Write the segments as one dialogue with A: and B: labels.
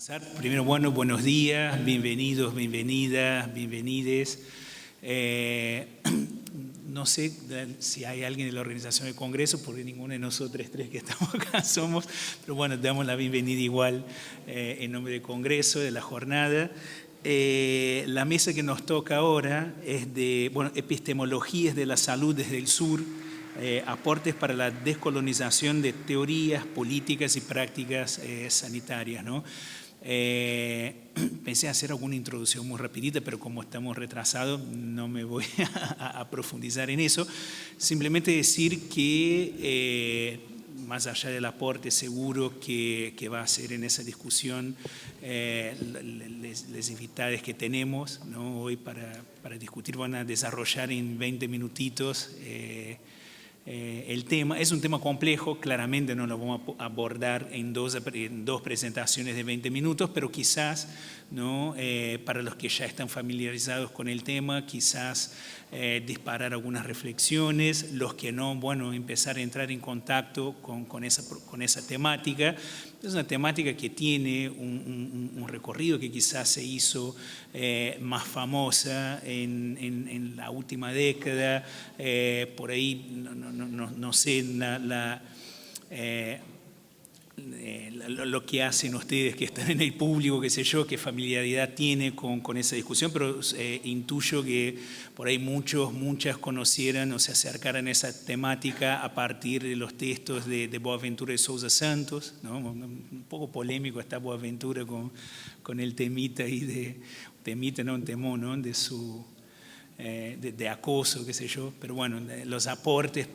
A: Avanzar. Primero, bueno, buenos días, bienvenidos, bienvenidas, bienvenides. No sé si hay alguien de la organización del Congreso, porque ninguno de nosotros tres que estamos acá somos, pero bueno, damos la bienvenida igual en nombre del Congreso, de la jornada. La mesa que nos toca ahora es de epistemologías de la salud desde el sur, aportes para la descolonización de teorías, políticas y prácticas sanitarias, ¿no? Pensé hacer alguna introducción muy rapidita, pero como estamos retrasados no me voy a profundizar en eso. Simplemente decir que más allá del aporte seguro que va a hacer en esa discusión les invitados que tenemos, ¿no? Hoy para discutir van a desarrollar en 20 minutitos el tema. Es un tema complejo, claramente no lo vamos a abordar en dos presentaciones de 20 minutos, pero quizás, ¿no? Para los que ya están familiarizados con el tema, quizás disparar algunas reflexiones, los que no, bueno, empezar a entrar en contacto con esa temática. Es una temática que tiene un recorrido que quizás se hizo más famosa en la última década, por ahí, no sé, lo que hacen ustedes que están en el público, qué sé yo, qué familiaridad tiene con esa discusión, pero intuyo que por ahí muchas conocieran o se acercaran a esa temática a partir de los textos de Boaventura de Sousa Santos, ¿no? Un poco polémico está Boaventura con el temita ahí un temón, ¿no? De su... de acoso, qué sé yo, pero bueno, los aportes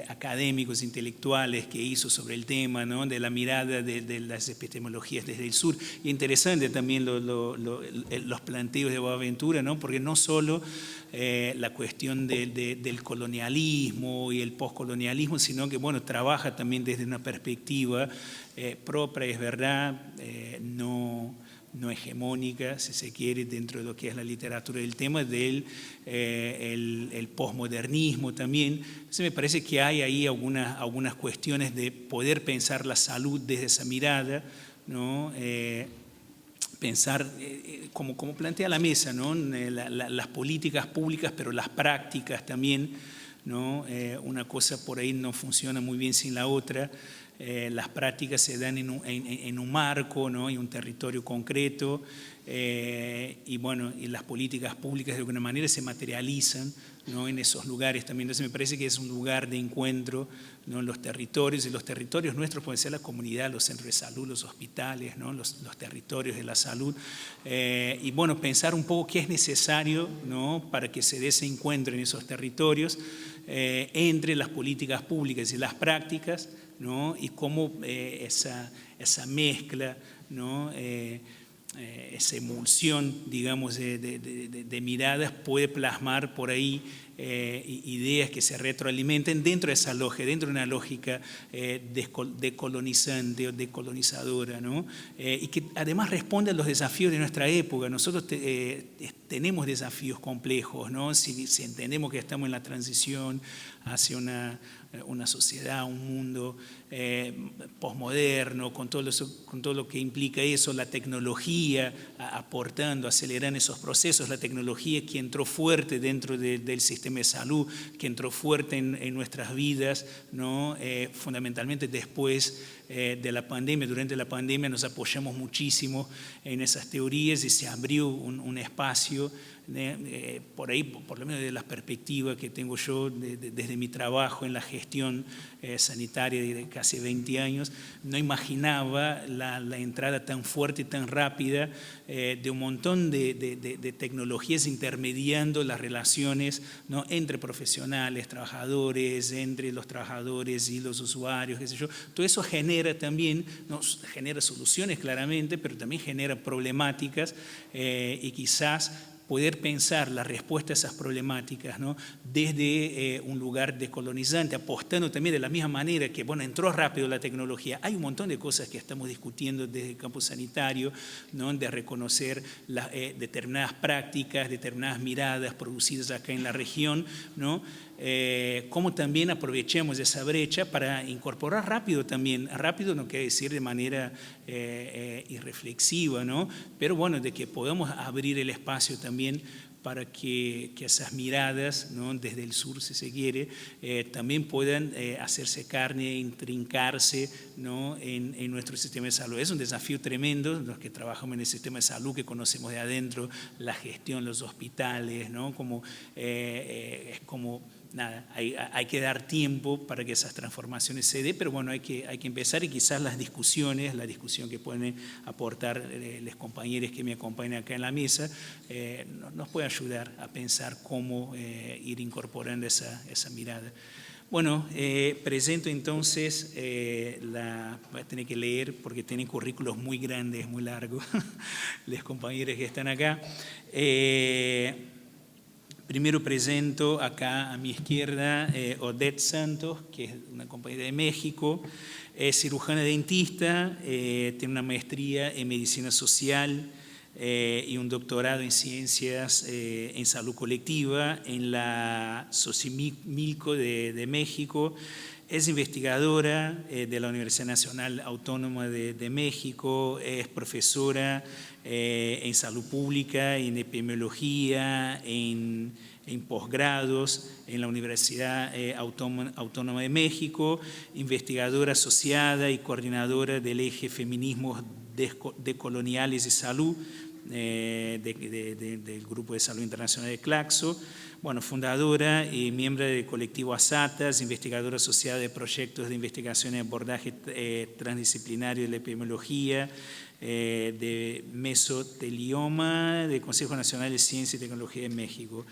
A: académicos, intelectuales que hizo sobre el tema, ¿no? De la mirada de las epistemologías desde el sur. Y interesante también los planteos de Boaventura, ¿no? Porque no solo la cuestión del colonialismo y el postcolonialismo, sino que, bueno, trabaja también desde una perspectiva propia, es verdad, no hegemónica, si se quiere, dentro de lo que es la literatura del tema, del el posmodernismo también. Entonces me parece que hay ahí algunas cuestiones de poder pensar la salud desde esa mirada, ¿no? Pensar, como plantea la mesa, ¿no? Las políticas públicas, pero las prácticas también, ¿no? Una cosa por ahí no funciona muy bien sin la otra. Las prácticas se dan en un marco, ¿no? En un territorio concreto, y bueno, y las políticas públicas de alguna manera se materializan, ¿no? En esos lugares también. Entonces me parece que es un lugar de encuentro, ¿no? En los territorios, y los territorios nuestros pueden ser la comunidad, los centros de salud, los hospitales, ¿no? Los territorios de la salud, y bueno, pensar un poco qué es necesario, ¿no? Para que se dé ese encuentro en esos territorios entre las políticas públicas y las prácticas, ¿no? Y cómo esa mezcla, ¿no? Esa emulsión, digamos, de miradas puede plasmar por ahí ideas que se retroalimenten dentro de esa lógica, dentro de una lógica decolonizante o decolonizadora, ¿no? Y que además responde a los desafíos de nuestra época. Nosotros tenemos desafíos complejos, ¿no? Si entendemos que estamos en la transición hacia una sociedad, un mundo posmoderno, con todo lo que implica eso, la tecnología aportando, acelerando esos procesos, la tecnología que entró fuerte dentro del sistema de salud, que entró fuerte en nuestras vidas, ¿no? Fundamentalmente después de la pandemia. Durante la pandemia nos apoyamos muchísimo en esas teorías y se abrió un espacio, por ahí, por lo menos de la perspectiva que tengo yo desde mi trabajo en la gestión sanitaria de casi 20 años, no imaginaba la entrada tan fuerte y tan rápida de un montón de tecnologías intermediando las relaciones, ¿no? Entre profesionales, trabajadores, entre los trabajadores y los usuarios, qué sé yo. Todo eso genera también, ¿no? Genera soluciones claramente, pero también genera problemáticas, y quizás poder pensar la respuesta a esas problemáticas, ¿no? Desde un lugar decolonizante, apostando también de la misma manera que, bueno, entró rápido la tecnología. Hay un montón de cosas que estamos discutiendo desde el campo sanitario, ¿no? De reconocer determinadas prácticas, determinadas miradas producidas acá en la región, ¿no? cómo también aprovechemos esa brecha para incorporar rápido también. Rápido no quiere decir de manera irreflexiva, ¿no? Pero bueno, de que podamos abrir el espacio también para que esas miradas, ¿no?, desde el sur, si se quiere, también puedan hacerse carne, intrincarse, ¿no?, en nuestro sistema de salud. Es un desafío tremendo, los que trabajamos en el sistema de salud, que conocemos de adentro, la gestión, los hospitales, ¿no?, es como... Nada, hay que dar tiempo para que esas transformaciones se den, pero bueno, hay que empezar, y quizás la discusión que pueden aportar los compañeros que me acompañan acá en la mesa, nos puede ayudar a pensar cómo ir incorporando esa mirada. Bueno, presento entonces, voy a tener que leer porque tienen currículos muy grandes, muy largos, los compañeros que están acá. Primero presento acá a mi izquierda Odette Santos, que es una compañera de México, es cirujana dentista, tiene una maestría en medicina social y un doctorado en ciencias en salud colectiva en la Xochimilco de México. Es investigadora de la Universidad Nacional Autónoma de México, es profesora en salud pública, en epidemiología, en posgrados en la Universidad Autónoma de México, investigadora asociada y coordinadora del eje Feminismos Decoloniales y Salud del Grupo de Salud Internacional de Claxo. Bueno, fundadora y miembro del colectivo ASATAS, investigadora asociada de proyectos de investigación y abordaje transdisciplinario de la epidemiología, de mesotelioma, del Consejo Nacional de Ciencia y Tecnología de México.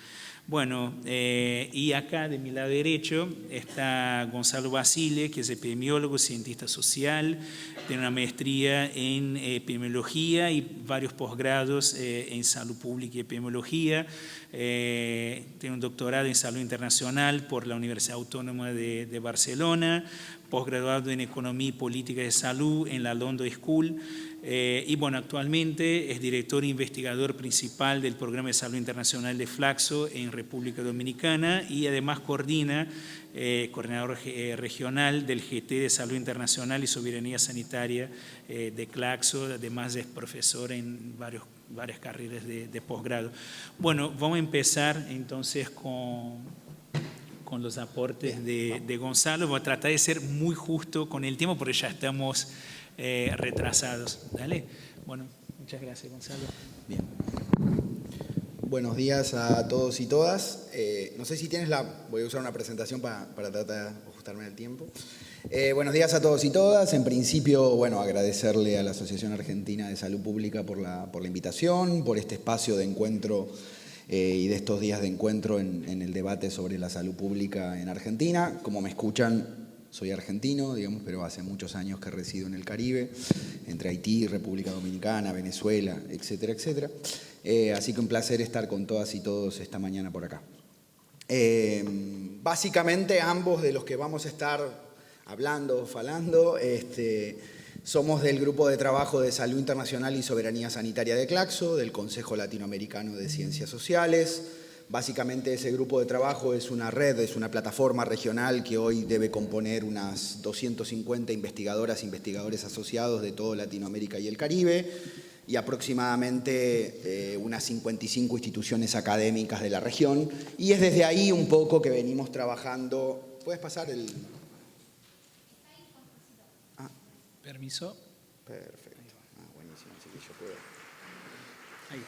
A: Bueno, y acá de mi lado derecho está Gonzalo Basile, que es epidemiólogo, cientista social, tiene una maestría en epidemiología y varios posgrados en salud pública y epidemiología. Tiene un doctorado en salud internacional por la Universidad Autónoma de Barcelona, posgraduado en economía y política de salud en la London School. Y bueno, actualmente es director e investigador principal del Programa de Salud Internacional de Flaxo en República Dominicana, y además coordinador regional del GT de Salud Internacional y Soberanía Sanitaria de Claxo. Además es profesor en varias carreras de posgrado. Bueno, vamos a empezar entonces con los aportes de Gonzalo. Voy a tratar de ser muy justo con el tiempo porque ya estamos retrasados. ¿Dale? Bueno, muchas gracias, Gonzalo.
B: Bien. Buenos días a todos y todas. No sé si tienes voy a usar una presentación para tratar de ajustarme al tiempo. Buenos días a todos y todas. En principio, bueno, agradecerle a la Asociación Argentina de Salud Pública por la invitación, por este espacio de encuentro y de estos días de encuentro en el debate sobre la salud pública en Argentina. Como me escuchan, soy argentino, digamos, pero hace muchos años que resido en el Caribe, entre Haití, República Dominicana, Venezuela, etcétera, etcétera. Así que un placer estar con todas y todos esta mañana por acá. Básicamente, ambos de los que vamos a estar hablando, somos del Grupo de Trabajo de Salud Internacional y Soberanía Sanitaria de Claxo, del Consejo Latinoamericano de Ciencias Sociales. Básicamente ese grupo de trabajo es una red, es una plataforma regional que hoy debe componer unas 250 investigadoras e investigadores asociados de toda Latinoamérica y el Caribe, y aproximadamente unas 55 instituciones académicas de la región. Y es desde ahí un poco que venimos trabajando. ¿Puedes pasar el...?
A: Permiso.
B: Perfecto. Buenísimo, así que yo puedo...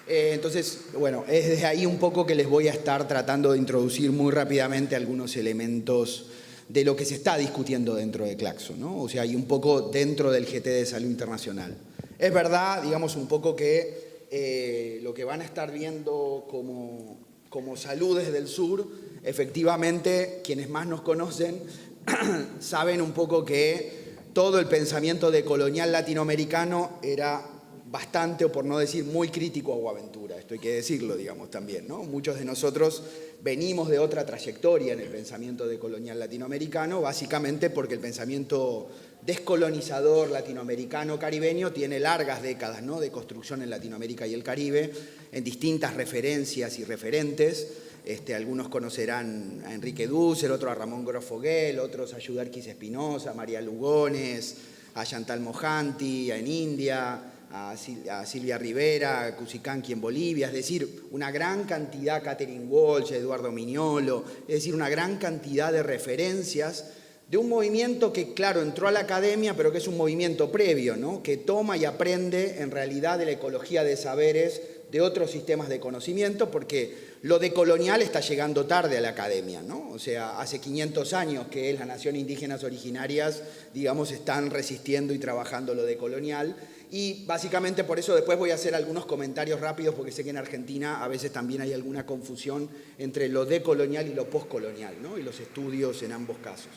B: Entonces, bueno, es desde ahí un poco que les voy a estar tratando de introducir muy rápidamente algunos elementos de lo que se está discutiendo dentro de Claxo, ¿no? O sea, y un poco dentro del GT de Salud Internacional. Es verdad, digamos, un poco que lo que van a estar viendo como salud desde el sur, efectivamente, quienes más nos conocen saben un poco que todo el pensamiento decolonial latinoamericano era bastante, o por no decir muy crítico a Boaventura. Esto hay que decirlo, digamos, también, ¿no? Muchos de nosotros venimos de otra trayectoria en el pensamiento decolonial latinoamericano, básicamente porque el pensamiento descolonizador latinoamericano caribeño tiene largas décadas, ¿no?, de construcción en Latinoamérica y el Caribe, en distintas referencias y referentes. Algunos conocerán a Enrique Dussel, otros a Ramón Gross Foguel, otros a Yuderquis Espinosa, a María Lugones, a Chantal Mohanty, en India, a Silvia Rivera, a Cusicanqui en Bolivia, es decir, una gran cantidad, Catherine Walsh, Eduardo Mignolo, es decir, una gran cantidad de referencias de un movimiento que, claro, entró a la academia, pero que es un movimiento previo, ¿no? Que toma y aprende en realidad de la ecología de saberes de otros sistemas de conocimiento, porque lo decolonial está llegando tarde a la academia, ¿no? O sea, hace 500 años que las naciones indígenas originarias, digamos, están resistiendo y trabajando lo decolonial, y básicamente por eso después voy a hacer algunos comentarios rápidos, porque sé que en Argentina a veces también hay alguna confusión entre lo decolonial y lo postcolonial, ¿no? Y los estudios en ambos casos.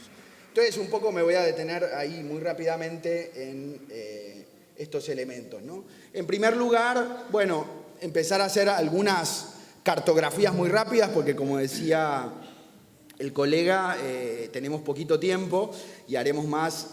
B: Entonces, un poco me voy a detener ahí muy rápidamente en estos elementos, ¿no? En primer lugar, bueno, empezar a hacer algunas cartografías muy rápidas, porque como decía el colega, tenemos poquito tiempo y haremos más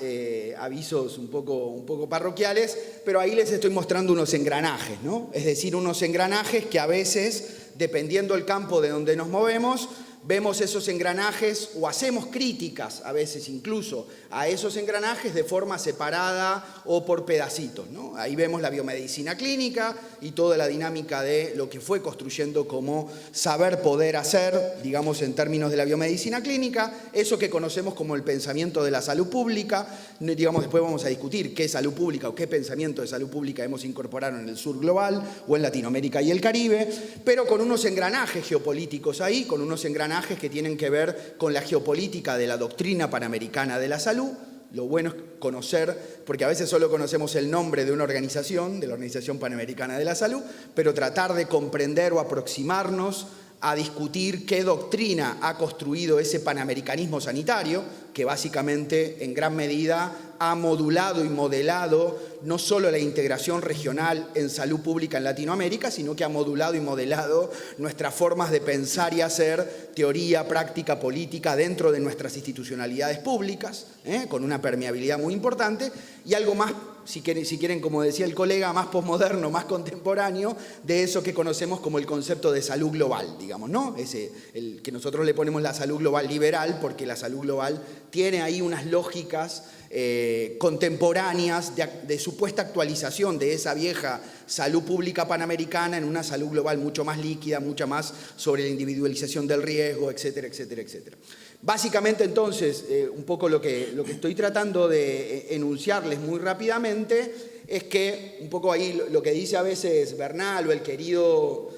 B: avisos un poco parroquiales, pero ahí les estoy mostrando unos engranajes, ¿no? Es decir, unos engranajes que a veces, dependiendo del campo de donde nos movemos, vemos esos engranajes o hacemos críticas a veces incluso a esos engranajes de forma separada o por pedacitos, ¿no? Ahí vemos la biomedicina clínica y toda la dinámica de lo que fue construyendo como saber poder hacer, digamos en términos de la biomedicina clínica, eso que conocemos como el pensamiento de la salud pública, digamos después vamos a discutir qué salud pública o qué pensamiento de salud pública hemos incorporado en el sur global o en Latinoamérica y el Caribe, pero con unos engranajes geopolíticos ahí, con unos engranajes que tienen que ver con la geopolítica de la doctrina panamericana de la salud. Lo bueno es conocer, porque a veces solo conocemos el nombre de una organización, de la Organización Panamericana de la Salud, pero tratar de comprender o aproximarnos a discutir qué doctrina ha construido ese panamericanismo sanitario, que básicamente en gran medida ha modulado y modelado no solo la integración regional en salud pública en Latinoamérica, sino que ha modulado y modelado nuestras formas de pensar y hacer teoría, práctica, política dentro de nuestras institucionalidades públicas, con una permeabilidad muy importante, y algo más, si quieren, como decía el colega, más posmoderno, más contemporáneo, de eso que conocemos como el concepto de salud global, digamos, ¿no? El que nosotros le ponemos la salud global liberal, porque la salud global tiene ahí unas lógicas contemporáneas de supuesta actualización de esa vieja salud pública panamericana en una salud global mucho más líquida, mucho más sobre la individualización del riesgo, etcétera, etcétera, etcétera. Básicamente, entonces, un poco lo que estoy tratando de enunciarles muy rápidamente es que, un poco ahí lo que dice a veces Bernal o el querido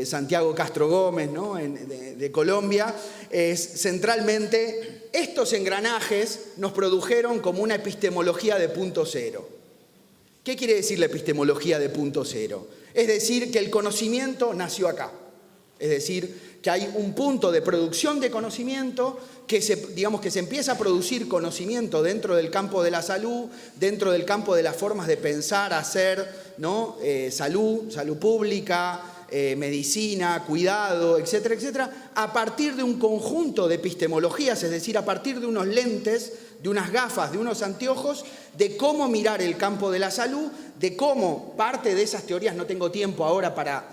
B: Santiago Castro Gómez, ¿no? de Colombia, es centralmente estos engranajes nos produjeron como una epistemología de punto cero. ¿Qué quiere decir la epistemología de punto cero? Es decir, que el conocimiento nació acá. Es decir, que hay un punto de producción de conocimiento que se empieza a producir conocimiento dentro del campo de la salud, dentro del campo de las formas de pensar, hacer, ¿no? salud pública, medicina, cuidado, etcétera, etcétera, a partir de un conjunto de epistemologías, es decir, a partir de unos lentes, de unas gafas, de unos anteojos, de cómo mirar el campo de la salud, de cómo parte de esas teorías, no tengo tiempo ahora para,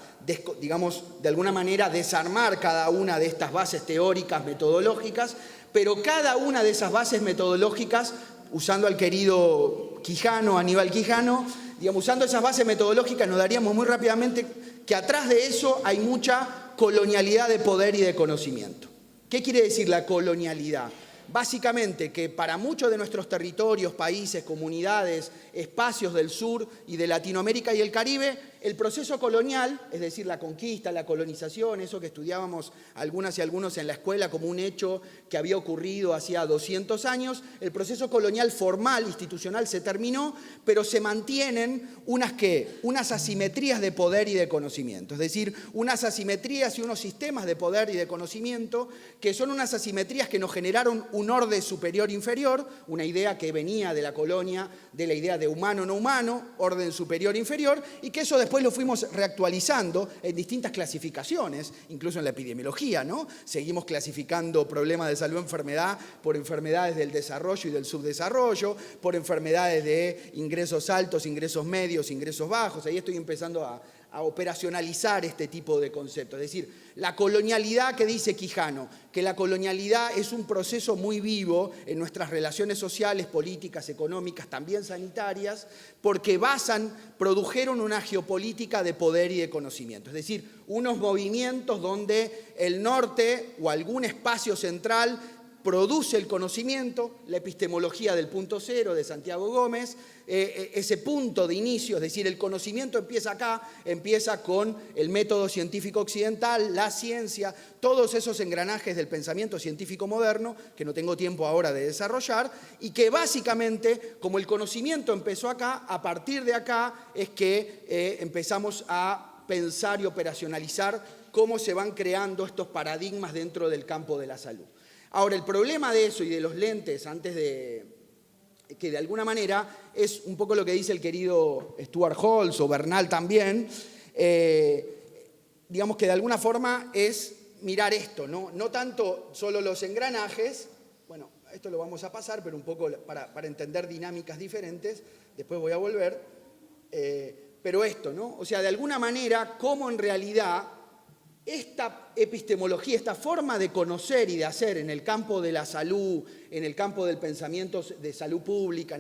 B: digamos, de alguna manera desarmar cada una de estas bases teóricas, metodológicas, pero cada una de esas bases metodológicas, usando al querido Quijano, Aníbal Quijano, digamos, usando esas bases metodológicas nos daríamos muy rápidamente que atrás de eso hay mucha colonialidad de poder y de conocimiento. ¿Qué quiere decir la colonialidad? Básicamente que para muchos de nuestros territorios, países, comunidades, espacios del sur y de Latinoamérica y el Caribe, el proceso colonial, es decir, la conquista, la colonización, eso que estudiábamos algunas y algunos en la escuela como un hecho que había ocurrido hacía 200 años, el proceso colonial formal, institucional, se terminó, pero se mantienen unas asimetrías de poder y de conocimiento, es decir, unas asimetrías y unos sistemas de poder y de conocimiento que son unas asimetrías que nos generaron un orden superior-inferior, una idea que venía de la colonia, de la idea de humano-no humano, orden superior-inferior, y que eso después lo fuimos reactualizando en distintas clasificaciones, incluso en la epidemiología, ¿no? Seguimos clasificando problemas de salud-enfermedad por enfermedades del desarrollo y del subdesarrollo, por enfermedades de ingresos altos, ingresos medios, ingresos bajos. Ahí estoy empezando a a operacionalizar este tipo de conceptos. Es decir, la colonialidad que dice Quijano, que la colonialidad es un proceso muy vivo en nuestras relaciones sociales, políticas, económicas, también sanitarias, porque produjeron una geopolítica de poder y de conocimiento. Es decir, unos movimientos donde el norte o algún espacio central produce el conocimiento, la epistemología del punto cero de Santiago Gómez, ese punto de inicio, es decir, el conocimiento empieza acá, empieza con el método científico occidental, la ciencia, todos esos engranajes del pensamiento científico moderno, que no tengo tiempo ahora de desarrollar, y que básicamente, como el conocimiento empezó acá, a partir de acá es que empezamos a pensar y operacionalizar cómo se van creando estos paradigmas dentro del campo de la salud. Ahora, el problema de eso y de los lentes, que de alguna manera es un poco lo que dice el querido Stuart Halls o Bernal también, digamos que de alguna forma es mirar esto, ¿no? No tanto solo los engranajes, bueno, esto lo vamos a pasar, pero un poco para entender dinámicas diferentes, después voy a volver, pero esto, ¿no? O sea, de alguna manera, cómo en realidad esta epistemología, esta forma de conocer y de hacer en el campo de la salud, en el campo del pensamiento de salud pública,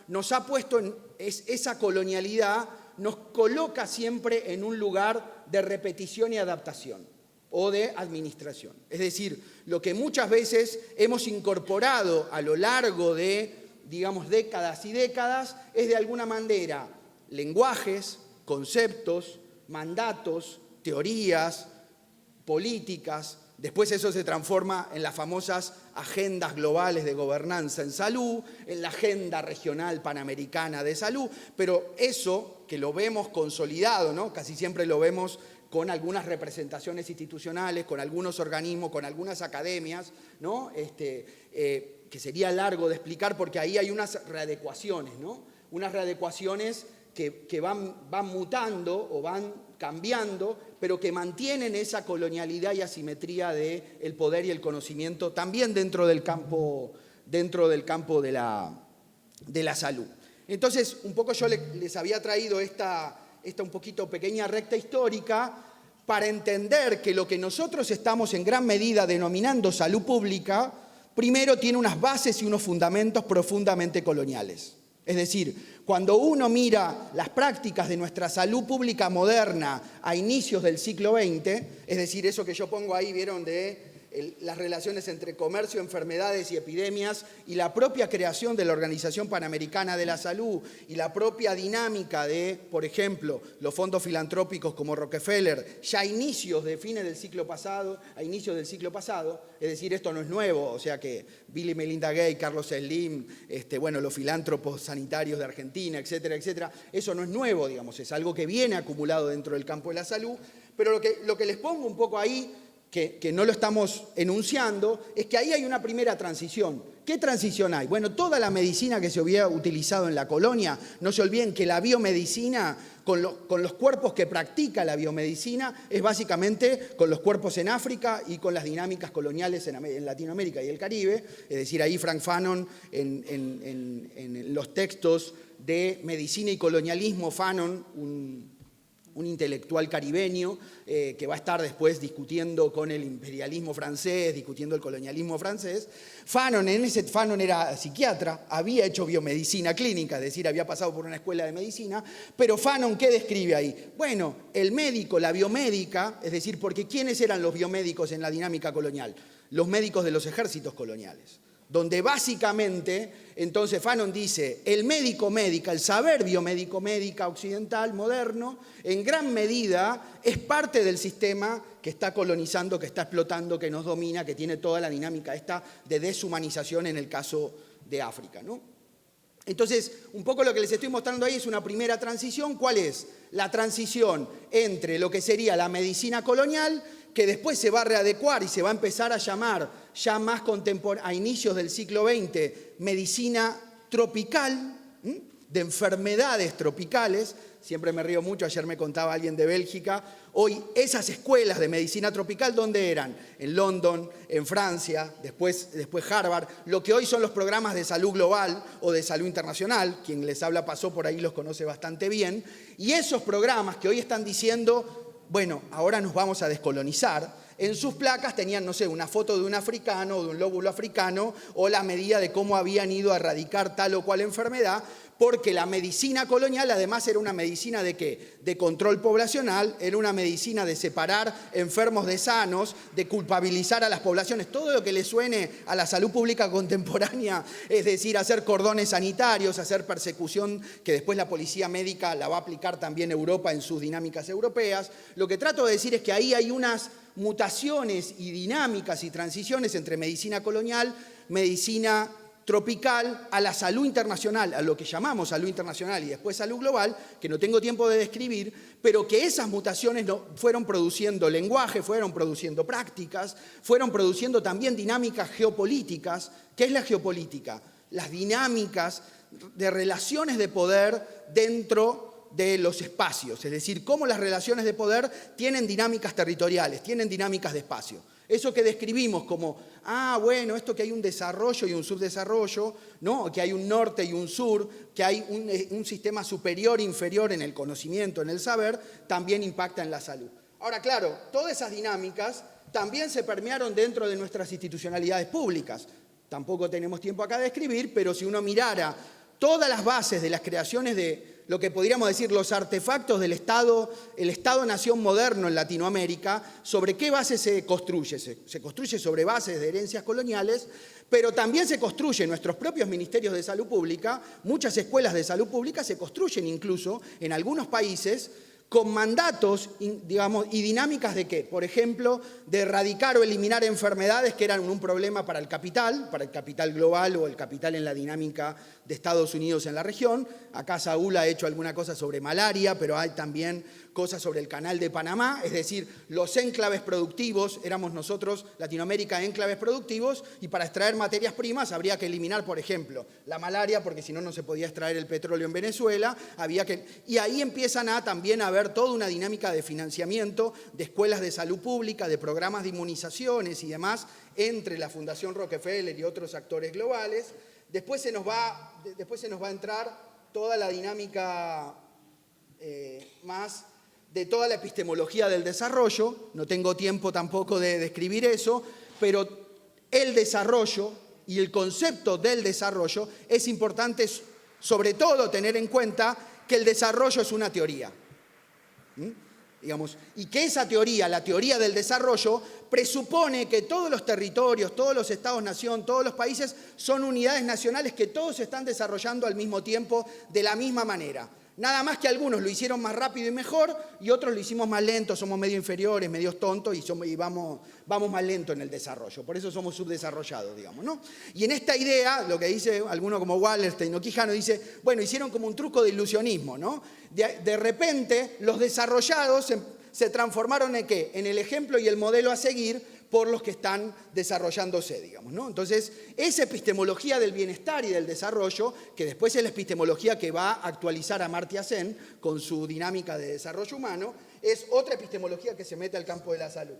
B: nos ha puesto esa colonialidad, nos coloca siempre en un lugar de repetición y adaptación o de administración. Es decir, lo que muchas veces hemos incorporado a lo largo de, digamos, décadas y décadas, es de alguna manera lenguajes, conceptos, mandatos, teorías, políticas, después eso se transforma en las famosas agendas globales de gobernanza en salud, en la agenda regional panamericana de salud, pero eso que lo vemos consolidado, ¿no? Casi siempre lo vemos con algunas representaciones institucionales, con algunos organismos, con algunas academias, ¿no? Que sería largo de explicar porque ahí hay unas readecuaciones, ¿no? Unas readecuaciones que van mutando o van cambiando, pero que mantienen esa colonialidad y asimetría del poder y el conocimiento también dentro del campo de la salud. Entonces, un poco yo les había traído esta un poquito pequeña recta histórica para entender que lo que nosotros estamos en gran medida denominando salud pública, primero tiene unas bases y unos fundamentos profundamente coloniales. Es decir, cuando uno mira las prácticas de nuestra salud pública moderna a inicios del siglo XX, es decir, eso que yo pongo ahí, vieron, de las relaciones entre comercio, enfermedades y epidemias y la propia creación de la Organización Panamericana de la Salud y la propia dinámica de, por ejemplo, los fondos filantrópicos como Rockefeller, ya a inicios del siglo pasado, es decir, esto no es nuevo, o sea que Bill y Melinda Gates, Carlos Slim, los filántropos sanitarios de Argentina, etcétera, etcétera, eso no es nuevo, digamos, es algo que viene acumulado dentro del campo de la salud, pero lo que les pongo un poco ahí, que no lo estamos enunciando, es que ahí hay una primera transición. ¿Qué transición hay? Bueno, toda la medicina que se había utilizado en la colonia, no se olviden que la biomedicina, con los cuerpos que practica la biomedicina, es básicamente con los cuerpos en África y con las dinámicas coloniales en Latinoamérica y el Caribe. Es decir, ahí Frank Fanon, en los textos de Medicina y Colonialismo, Fanon, un intelectual caribeño que va a estar después discutiendo con el imperialismo francés, discutiendo el colonialismo francés. Fanon era psiquiatra, había hecho biomedicina clínica, es decir, había pasado por una escuela de medicina, pero Fanon, ¿qué describe ahí? Bueno, el médico, la biomédica, es decir, porque ¿quiénes eran los biomédicos en la dinámica colonial? Los médicos de los ejércitos coloniales. Donde básicamente, entonces Fanon dice, el médico-médica, el saber biomédico-médica occidental, moderno, en gran medida es parte del sistema que está colonizando, que está explotando, que nos domina, que tiene toda la dinámica esta de deshumanización en el caso de África, ¿no? Entonces, un poco lo que les estoy mostrando ahí es una primera transición. ¿Cuál es? La transición entre lo que sería la medicina colonial, que después se va a readecuar y se va a empezar a llamar ya más a inicios del siglo XX medicina tropical, de enfermedades tropicales. Siempre me río mucho, ayer me contaba alguien de Bélgica. Hoy esas escuelas de medicina tropical, ¿dónde eran? En London, en Francia, después Harvard, lo que hoy son los programas de salud global o de salud internacional. Quien les habla pasó por ahí, los conoce bastante bien. Y esos programas que hoy están diciendo, bueno, ahora nos vamos a descolonizar, en sus placas tenían, no sé, una foto de un africano o de un lóbulo africano o la medida de cómo habían ido a erradicar tal o cual enfermedad, porque la medicina colonial además era una medicina ¿de qué? De control poblacional, era una medicina de separar enfermos de sanos, de culpabilizar a las poblaciones, todo lo que le suene a la salud pública contemporánea, es decir, hacer cordones sanitarios, hacer persecución, que después la policía médica la va a aplicar también Europa en sus dinámicas europeas. Lo que trato de decir es que ahí hay unas mutaciones y dinámicas y transiciones entre medicina colonial, medicina tropical, a la salud internacional, a lo que llamamos salud internacional y después salud global, que no tengo tiempo de describir, pero que esas mutaciones fueron produciendo lenguaje, fueron produciendo prácticas, fueron produciendo también dinámicas geopolíticas. ¿Qué es la geopolítica? Las dinámicas de relaciones de poder dentro de los espacios, es decir, cómo las relaciones de poder tienen dinámicas territoriales, tienen dinámicas de espacio. Eso que describimos como, bueno, esto que hay un desarrollo y un subdesarrollo, ¿no? Que hay un norte y un sur, que hay un sistema superior e inferior en el conocimiento, en el saber, también impacta en la salud. Ahora, claro, todas esas dinámicas también se permearon dentro de nuestras institucionalidades públicas. Tampoco tenemos tiempo acá de describir, pero si uno mirara todas las bases de las creaciones de lo que podríamos decir los artefactos del Estado, el Estado-nación moderno en Latinoamérica, ¿sobre qué base se construye? Se construye sobre bases de herencias coloniales, pero también se construyen nuestros propios ministerios de salud pública, muchas escuelas de salud pública se construyen incluso en algunos países con mandatos, digamos, y dinámicas de qué? Por ejemplo, de erradicar o eliminar enfermedades que eran un problema para el capital global o el capital en la dinámica de Estados Unidos en la región. Acá Saúl ha hecho alguna cosa sobre malaria, pero hay también cosas sobre el Canal de Panamá, es decir, los enclaves productivos, éramos nosotros, Latinoamérica, enclaves productivos, y para extraer materias primas habría que eliminar, por ejemplo, la malaria, porque si no, no se podía extraer el petróleo en Venezuela, y ahí empiezan también a haber toda una dinámica de financiamiento de escuelas de salud pública, de programas de inmunizaciones y demás, entre la Fundación Rockefeller y otros actores globales. Después se nos va a entrar toda la dinámica más de toda la epistemología del desarrollo. No tengo tiempo tampoco de describir eso, pero el desarrollo y el concepto del desarrollo es importante, sobre todo, tener en cuenta que el desarrollo es una teoría. Digamos, y que esa teoría, la teoría del desarrollo, presupone que todos los territorios, todos los estados-nación, todos los países son unidades nacionales que todos se están desarrollando al mismo tiempo de la misma manera. Nada más que algunos lo hicieron más rápido y mejor y otros lo hicimos más lento, somos medio inferiores, medio tontos y vamos más lento en el desarrollo. Por eso somos subdesarrollados, digamos, ¿no? Y en esta idea, lo que dice alguno como Wallerstein o Quijano, dice, bueno, hicieron como un truco de ilusionismo, ¿no? De repente, los desarrollados se transformaron en ¿qué? En el ejemplo y el modelo a seguir por los que están desarrollándose, digamos, ¿no? Entonces, esa epistemología del bienestar y del desarrollo, que después es la epistemología que va a actualizar Amartya Sen con su dinámica de desarrollo humano, es otra epistemología que se mete al campo de la salud.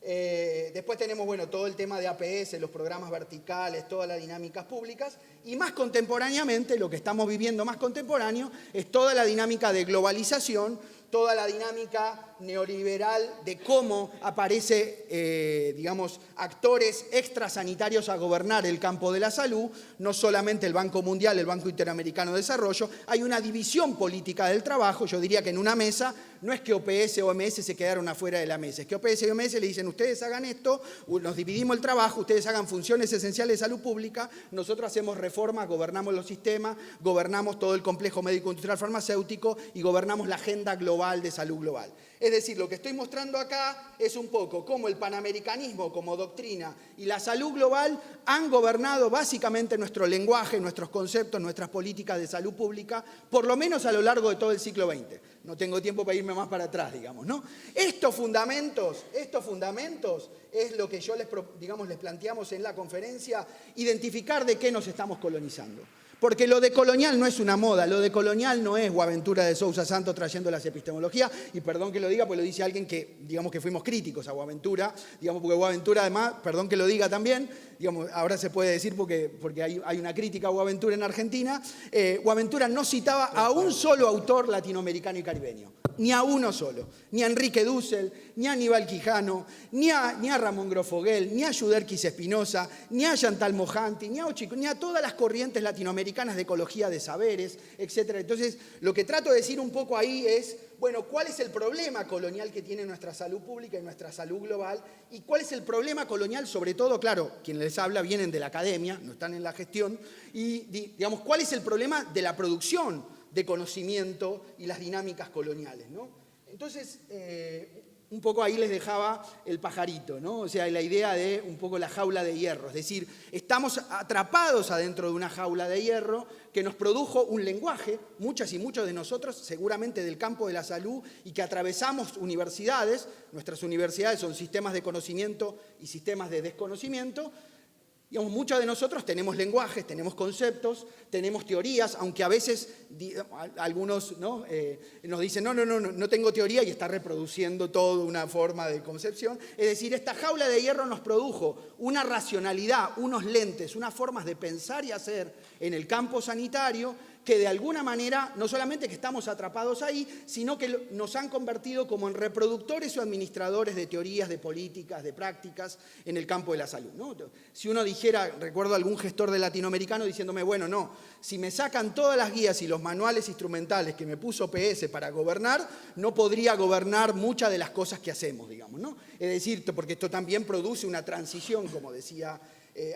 B: Después tenemos, bueno, todo el tema de APS, los programas verticales, todas las dinámicas públicas, y más contemporáneamente, lo que estamos viviendo más contemporáneo, es toda la dinámica de globalización, toda la dinámica neoliberal de cómo aparece, digamos, actores extrasanitarios a gobernar el campo de la salud, no solamente el Banco Mundial, el Banco Interamericano de Desarrollo, hay una división política del trabajo. Yo diría que en una mesa no es que OPS o OMS se quedaron afuera de la mesa, es que OPS y OMS le dicen, ustedes hagan esto, nos dividimos el trabajo, ustedes hagan funciones esenciales de salud pública, nosotros hacemos reformas, gobernamos los sistemas, gobernamos todo el complejo médico-industrial farmacéutico y gobernamos la agenda global de salud global. Es decir, lo que estoy mostrando acá es un poco cómo el panamericanismo como doctrina y la salud global han gobernado básicamente nuestro lenguaje, nuestros conceptos, nuestras políticas de salud pública, por lo menos a lo largo de todo el siglo XX. No tengo tiempo para irme más para atrás, digamos, ¿no? Estos fundamentos es lo que yo les planteamos en la conferencia, identificar de qué nos estamos colonizando. Porque lo decolonial no es una moda, lo decolonial no es Boaventura de Sousa Santos trayendo las epistemologías, y perdón que lo diga, pues lo dice alguien que, digamos, que fuimos críticos a Boaventura, digamos, porque Boaventura además, perdón que lo diga también, digamos, ahora se puede decir porque hay una crítica a Boaventura en Argentina, Boaventura no citaba a un solo autor latinoamericano y caribeño, ni a uno solo, ni a Enrique Dussel, ni a Aníbal Quijano, ni a Ramón Grofoguel, ni a Yuderquis Espinosa, ni a Chantal Mojanti, ni a todas las corrientes latinoamericanas de ecología de saberes, etc. Entonces, lo que trato de decir un poco ahí es, bueno, ¿cuál es el problema colonial que tiene nuestra salud pública y nuestra salud global? ¿Y cuál es el problema colonial? Sobre todo, claro, quienes les habla vienen de la academia, no están en la gestión, y digamos, ¿cuál es el problema de la producción de conocimiento y las dinámicas coloniales, ¿no? Entonces, un poco ahí les dejaba el pajarito, ¿no? O sea, la idea de un poco la jaula de hierro. Es decir, estamos atrapados adentro de una jaula de hierro que nos produjo un lenguaje, muchas y muchos de nosotros, seguramente del campo de la salud, y que atravesamos universidades. Nuestras universidades son sistemas de conocimiento y sistemas de desconocimiento. Digamos, muchos de nosotros tenemos lenguajes, tenemos conceptos, tenemos teorías, aunque a veces algunos, ¿no? Nos dicen, no tengo teoría, y está reproduciendo toda una forma de concepción. Es decir, esta jaula de hierro nos produjo una racionalidad, unos lentes, unas formas de pensar y hacer en el campo sanitario que de alguna manera, no solamente que estamos atrapados ahí, sino que nos han convertido como en reproductores o administradores de teorías, de políticas, de prácticas en el campo de la salud, ¿no? Si uno dijera, recuerdo algún gestor de latinoamericano diciéndome, bueno, no, si me sacan todas las guías y los manuales instrumentales que me puso PS para gobernar, no podría gobernar muchas de las cosas que hacemos, digamos, ¿no? Es decir, porque esto también produce una transición, como decía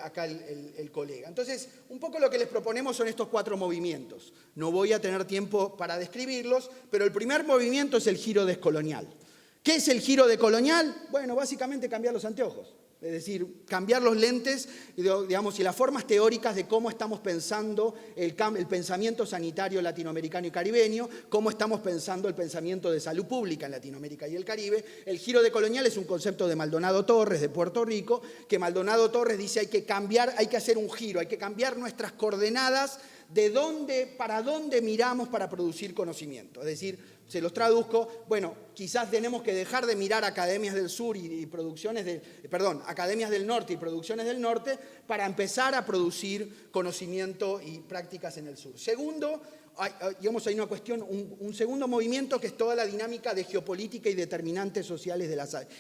B: acá el colega. Entonces, un poco lo que les proponemos son estos 4 movimientos. No voy a tener tiempo para describirlos, pero el primer movimiento es el giro descolonial. ¿Qué es el giro decolonial? Bueno, básicamente cambiar los anteojos. Es decir, cambiar los lentes, digamos, y las formas teóricas de cómo estamos pensando el pensamiento sanitario latinoamericano y caribeño, cómo estamos pensando el pensamiento de salud pública en Latinoamérica y el Caribe. El giro decolonial es un concepto de Maldonado Torres, de Puerto Rico, que Maldonado Torres dice hay que cambiar, hay que hacer un giro, hay que cambiar nuestras coordenadas para dónde miramos para producir conocimiento. Es decir, se los traduzco, bueno, quizás tenemos que dejar de mirar academias del sur y academias del norte y producciones del norte para empezar a producir conocimiento y prácticas en el sur. Segundo, hay una cuestión, un segundo movimiento que es toda la dinámica de geopolítica y determinantes sociales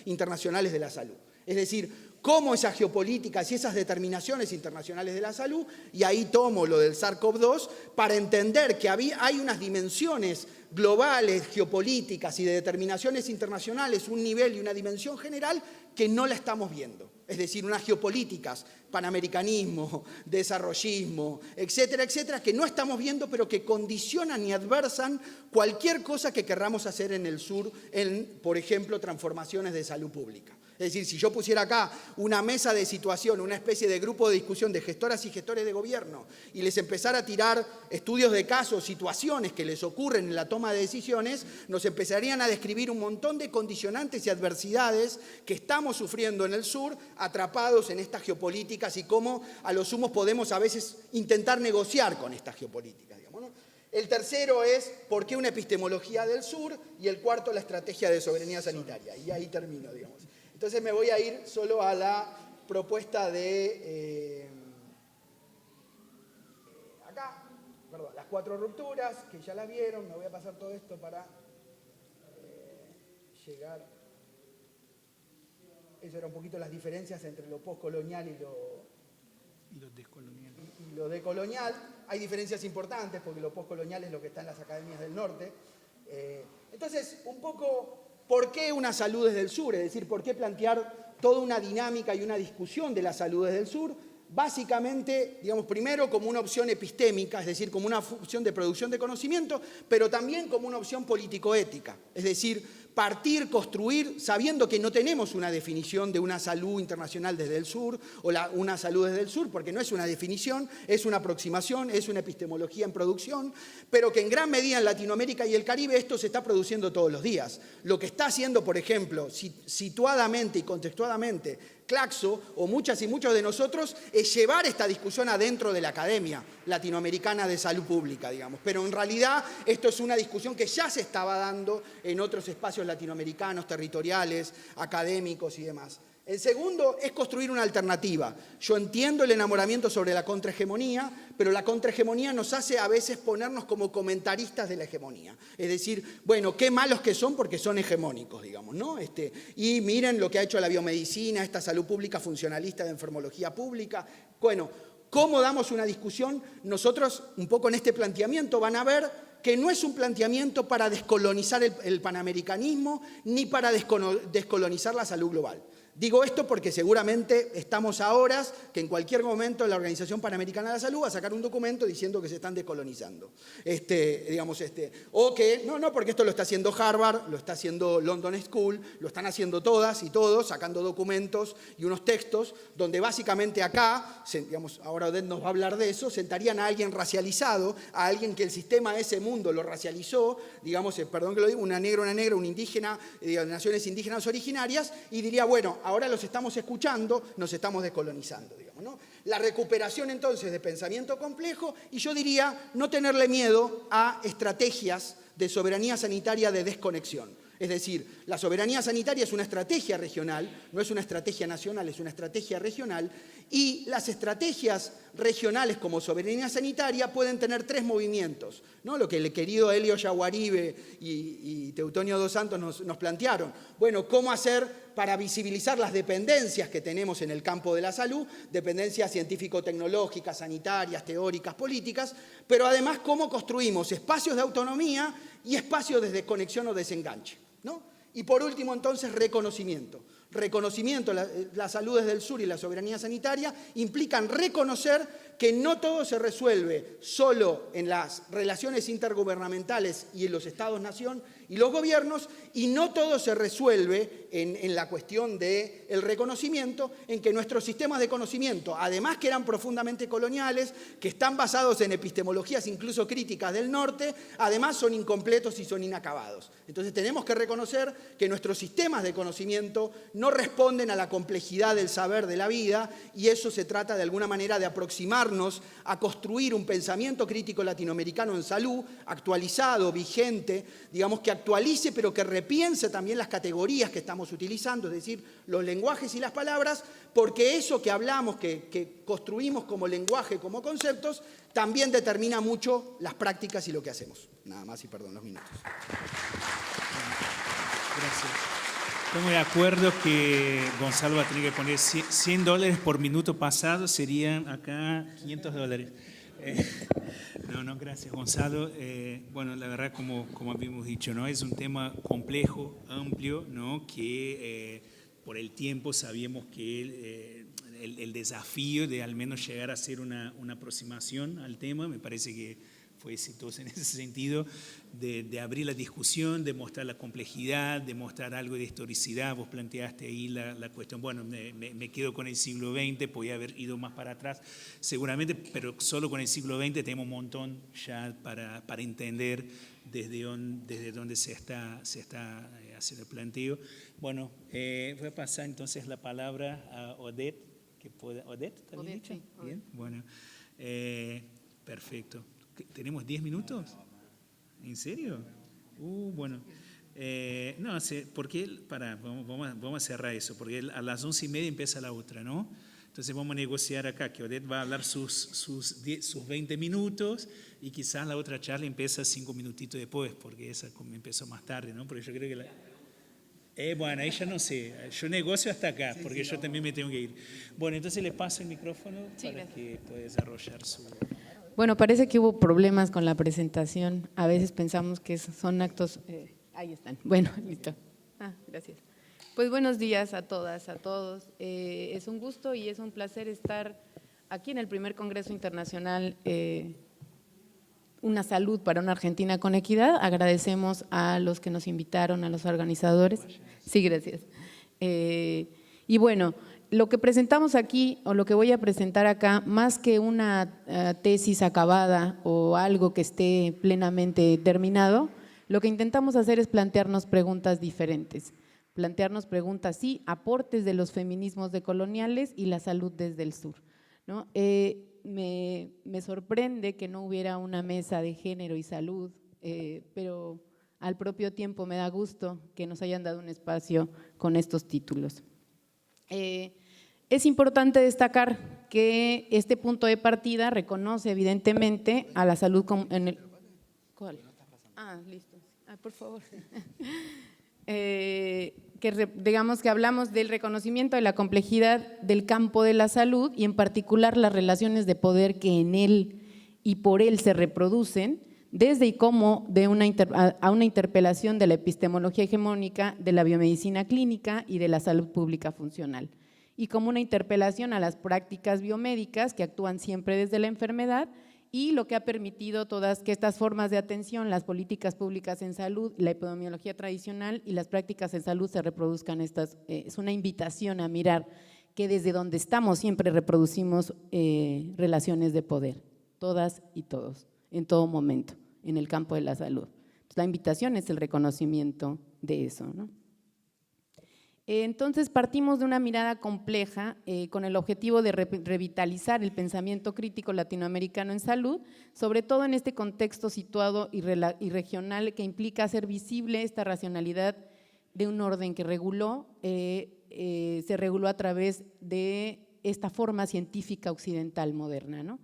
B: internacionales de la salud. Es decir, cómo esas geopolíticas y esas determinaciones internacionales de la salud, y ahí tomo lo del SARS-CoV-2, para entender que hay unas dimensiones globales, geopolíticas y de determinaciones internacionales, un nivel y una dimensión general que no la estamos viendo. Es decir, unas geopolíticas, panamericanismo, desarrollismo, etcétera, etcétera, que no estamos viendo, pero que condicionan y adversan cualquier cosa que querramos hacer en el sur, por ejemplo, transformaciones de salud pública. Es decir, si yo pusiera acá una mesa de situación, una especie de grupo de discusión de gestoras y gestores de gobierno, y les empezara a tirar estudios de casos, situaciones que les ocurren en la toma de decisiones, nos empezarían a describir un montón de condicionantes y adversidades que estamos sufriendo en el sur, atrapados en estas geopolíticas, y cómo a lo sumo podemos a veces intentar negociar con estas geopolíticas, digamos, ¿no? El tercero es por qué una epistemología del sur, y el cuarto la estrategia de soberanía sanitaria. Y ahí termino, digamos. Entonces me voy a ir solo a la propuesta de las 4 rupturas, que ya la vieron. Me voy a pasar todo esto para llegar. Eso era un poquito las diferencias entre lo postcolonial y lo descolonial. Y lo decolonial. Hay diferencias importantes porque lo postcolonial es lo que está en las academias del norte. Entonces, un poco, ¿por qué una salud desde el sur? Es decir, ¿por qué plantear toda una dinámica y una discusión de las saludes del sur? Básicamente, digamos, primero como una opción epistémica, es decir, como una opción de producción de conocimiento, pero también como una opción político-ética. Es decir, partir, construir, sabiendo que no tenemos una definición de una salud internacional desde el sur, o una salud desde el sur, porque no es una definición, es una aproximación, es una epistemología en producción, pero que en gran medida en Latinoamérica y el Caribe esto se está produciendo todos los días. Lo que está haciendo, por ejemplo, situadamente y contextuadamente, Claxo, o muchas y muchos de nosotros, es llevar esta discusión adentro de la academia latinoamericana de salud pública, digamos. Pero en realidad esto es una discusión que ya se estaba dando en otros espacios latinoamericanos, territoriales, académicos y demás. El segundo es construir una alternativa. Yo entiendo el enamoramiento sobre la contrahegemonía, pero la contrahegemonía nos hace a veces ponernos como comentaristas de la hegemonía. Es decir, bueno, qué malos que son porque son hegemónicos, digamos, ¿no? Y miren lo que ha hecho la biomedicina, esta salud pública funcionalista de enfermología pública. Bueno, ¿cómo damos una discusión? Nosotros, un poco en este planteamiento, van a ver que no es un planteamiento para descolonizar el panamericanismo ni para descolonizar la salud global. Digo esto porque seguramente estamos a horas que en cualquier momento la Organización Panamericana de la Salud va a sacar un documento diciendo que se están descolonizando. O que, no, porque esto lo está haciendo Harvard, lo está haciendo London School, lo están haciendo todas y todos, sacando documentos y unos textos donde básicamente acá, digamos, ahora Odette nos va a hablar de eso, sentarían a alguien racializado, a alguien que el sistema de ese mundo lo racializó, digamos, perdón que lo diga, una negra, un indígena, de naciones indígenas originarias, y diría, bueno, ahora los estamos escuchando, nos estamos descolonizando, digamos, ¿no? La recuperación entonces de pensamiento complejo, y yo diría no tenerle miedo a estrategias de soberanía sanitaria de desconexión. Es decir, la soberanía sanitaria es una estrategia regional, no es una estrategia nacional, es una estrategia regional, y las estrategias regionales como soberanía sanitaria pueden tener tres movimientos, ¿no? Lo que el querido Helio Yaguaribe y Teutonio dos Santos nos plantearon. Bueno, ¿cómo hacer para visibilizar las dependencias que tenemos en el campo de la salud, dependencias científico-tecnológicas, sanitarias, teóricas, políticas, pero además cómo construimos espacios de autonomía y espacios de desconexión o desenganche, ¿no? Y por último, entonces, reconocimiento. Reconocimiento, la salud desde el sur y la soberanía sanitaria implican reconocer que no todo se resuelve solo en las relaciones intergubernamentales y en los estados-nación y los gobiernos, y no todo se resuelve en la cuestión del reconocimiento, en que nuestros sistemas de conocimiento, además que eran profundamente coloniales, que están basados en epistemologías incluso críticas del norte, además son incompletos y son inacabados. Entonces tenemos que reconocer que nuestros sistemas de conocimiento no responden a la complejidad del saber de la vida, y eso se trata de alguna manera de aproximarnos a construir un pensamiento crítico latinoamericano en salud, actualizado, vigente, digamos que actualice pero que repiense también las categorías que estamos utilizando, es decir, los lenguajes y las palabras, porque eso que hablamos, que construimos como lenguaje, como conceptos, también determina mucho las prácticas y lo que hacemos. Nada más y perdón los minutos.
A: Gracias. Estoy de acuerdo que Gonzalo va a tener que poner $100 por minuto pasado, serían acá $500. No, gracias Gonzalo. Bueno, la verdad, como habíamos dicho, ¿no? Es un tema complejo, amplio, ¿no? Que por el tiempo sabíamos que el desafío de al menos llegar a hacer una aproximación al tema, me parece que fue exitoso en ese sentido, de abrir la discusión, de mostrar la complejidad, de mostrar algo de historicidad. Vos planteaste ahí la cuestión, bueno, me quedo con el siglo XX, podía haber ido más para atrás seguramente, pero solo con el siglo XX tenemos un montón ya para entender desde dónde se está haciendo el planteo. Bueno, voy a pasar entonces la palabra a Odette. ¿Odette? ¿Está bien dicho?
C: Sí.
A: Bien, bueno, perfecto. ¿Tenemos 10 minutos? ¿En serio? Bueno. No, porque vamos a cerrar eso, porque a las 11:30 empieza la otra, ¿no? Entonces vamos a negociar acá, que Odette va a hablar sus 20 minutos y quizás la otra charla empieza 5 minutitos después, porque esa empezó más tarde, ¿no? Porque yo creo que bueno, ahí ya no sé, yo negocio hasta acá, porque yo también me tengo que ir. Bueno, entonces le paso el micrófono para que pueda desarrollar su...
C: Bueno, parece que hubo problemas con la presentación. A veces pensamos que son actos… ahí están. Bueno, listo. Gracias. Pues buenos días a todas, a todos. Es un gusto y es un placer estar aquí en el primer Congreso Internacional una salud para una Argentina con equidad. Agradecemos a los que nos invitaron, a los organizadores. Sí, gracias. Y bueno, lo que presentamos aquí, o lo que voy a presentar acá, más que una tesis acabada o algo que esté plenamente terminado, lo que intentamos hacer es plantearnos preguntas diferentes. Plantearnos preguntas, sí, aportes de los feminismos decoloniales y la salud desde el sur, ¿no? Me sorprende que no hubiera una mesa de género y salud, pero al propio tiempo me da gusto que nos hayan dado un espacio con estos títulos. Es importante destacar que este punto de partida reconoce evidentemente a la salud en el… ¿Cuál? Ah, listo. Por favor. Digamos que hablamos del reconocimiento de la complejidad del campo de la salud y en particular las relaciones de poder que en él y por él se reproducen, desde y cómo a una interpelación de la epistemología hegemónica, de la biomedicina clínica y de la salud pública funcional, y como una interpelación a las prácticas biomédicas que actúan siempre desde la enfermedad y lo que ha permitido que estas formas de atención, las políticas públicas en salud, la epidemiología tradicional y las prácticas en salud se reproduzcan. Es una invitación a mirar que desde donde estamos siempre reproducimos relaciones de poder, todas y todos, en todo momento, en el campo de la salud. Entonces, la invitación es el reconocimiento de eso, ¿no? Entonces partimos de una mirada compleja con el objetivo de revitalizar el pensamiento crítico latinoamericano en salud, sobre todo en este contexto situado y regional que implica hacer visible esta racionalidad de un orden que se reguló a través de esta forma científica occidental moderna, ¿no?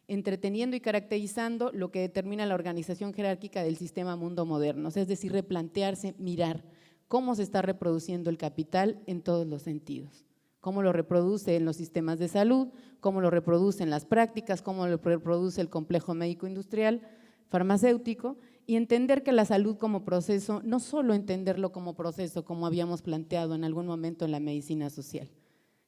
C: Entreteniendo y caracterizando lo que determina la organización jerárquica del sistema mundo moderno, es decir, replantearse, mirar cómo se está reproduciendo el capital en todos los sentidos, cómo lo reproduce en los sistemas de salud, cómo lo reproduce en las prácticas, cómo lo reproduce el complejo médico-industrial, farmacéutico, y entender que la salud como proceso, no solo entenderlo como proceso, como habíamos planteado en algún momento en la medicina social,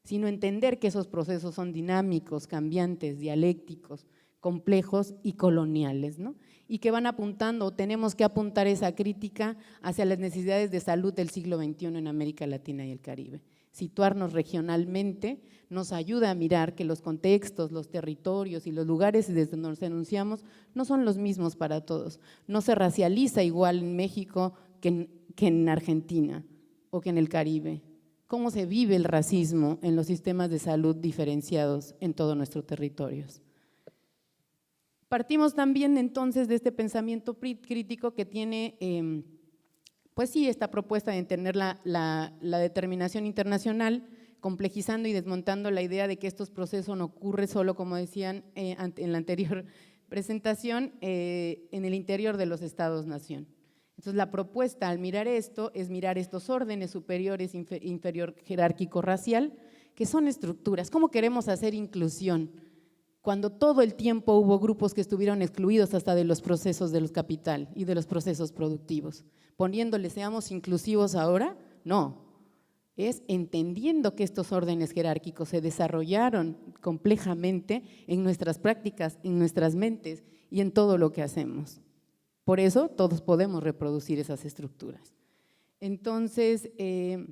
C: sino entender que esos procesos son dinámicos, cambiantes, dialécticos, complejos y coloniales, ¿no? Y que van apuntando, o tenemos que apuntar esa crítica hacia las necesidades de salud del siglo XXI en América Latina y el Caribe. Situarnos regionalmente nos ayuda a mirar que los contextos, los territorios y los lugares desde donde nos enunciamos no son los mismos para todos. No se racializa igual en México que en Argentina o que en el Caribe. ¿Cómo se vive el racismo en los sistemas de salud diferenciados en todos nuestros territorios? Partimos también entonces de este pensamiento crítico que tiene, pues sí, esta propuesta de entender la determinación internacional, complejizando y desmontando la idea de que estos procesos no ocurren solo, como decían en la anterior presentación, en el interior de los estados-nación. Entonces, la propuesta al mirar esto es mirar estos órdenes superiores, inferior, jerárquico, racial, que son estructuras. ¿Cómo queremos hacer inclusión? Cuando todo el tiempo hubo grupos que estuvieron excluidos hasta de los procesos de los capital y de los procesos productivos. Poniéndole, seamos inclusivos ahora, no. Es entendiendo que estos órdenes jerárquicos se desarrollaron complejamente en nuestras prácticas, en nuestras mentes y en todo lo que hacemos. Por eso todos podemos reproducir esas estructuras. Entonces, el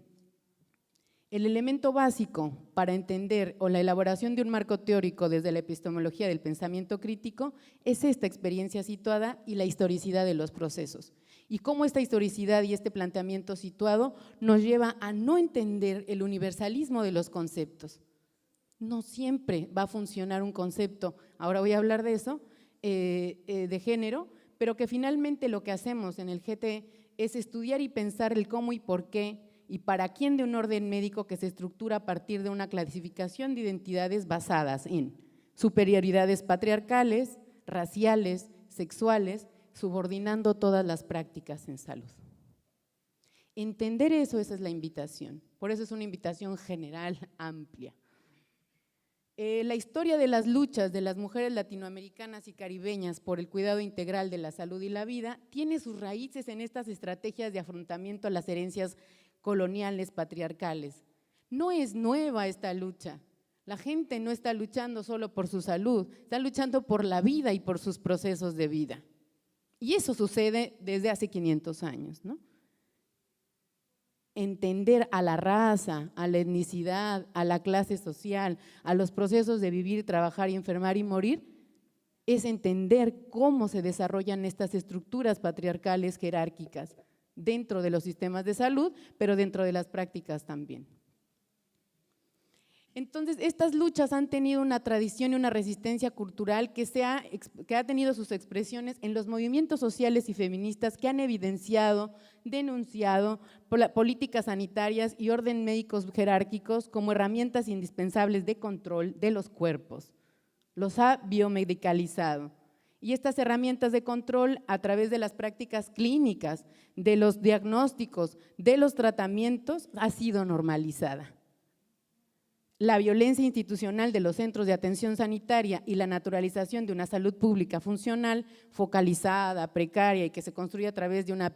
C: elemento básico para entender o la elaboración de un marco teórico desde la epistemología del pensamiento crítico es esta experiencia situada y la historicidad de los procesos. Y cómo esta historicidad y este planteamiento situado nos lleva a no entender el universalismo de los conceptos. No siempre va a funcionar un concepto, ahora voy a hablar de eso, de género, pero que finalmente lo que hacemos en el GT es estudiar y pensar el cómo y por qué y para quién de un orden médico que se estructura a partir de una clasificación de identidades basadas en superioridades patriarcales, raciales, sexuales, subordinando todas las prácticas en salud. Entender eso, esa es la invitación, por eso es una invitación general, amplia. La historia de las luchas de las mujeres latinoamericanas y caribeñas por el cuidado integral de la salud y la vida tiene sus raíces en estas estrategias de afrontamiento a las herencias coloniales, patriarcales. No es nueva esta lucha. La gente no está luchando solo por su salud, está luchando por la vida y por sus procesos de vida. Y eso sucede desde hace 500 años, ¿no? Entender a la raza, a la etnicidad, a la clase social, a los procesos de vivir, trabajar y enfermar y morir, es entender cómo se desarrollan estas estructuras patriarcales jerárquicas dentro de los sistemas de salud, pero dentro de las prácticas también. Entonces, estas luchas han tenido una tradición y una resistencia cultural que ha tenido sus expresiones en los movimientos sociales y feministas que han evidenciado, denunciado políticas sanitarias y orden médicos jerárquicos como herramientas indispensables de control de los cuerpos. Los ha biomedicalizado. Y estas herramientas de control a través de las prácticas clínicas, de los diagnósticos, de los tratamientos, ha sido normalizada. La violencia institucional de los centros de atención sanitaria y la naturalización de una salud pública funcional, focalizada, precaria y que se construye a través de una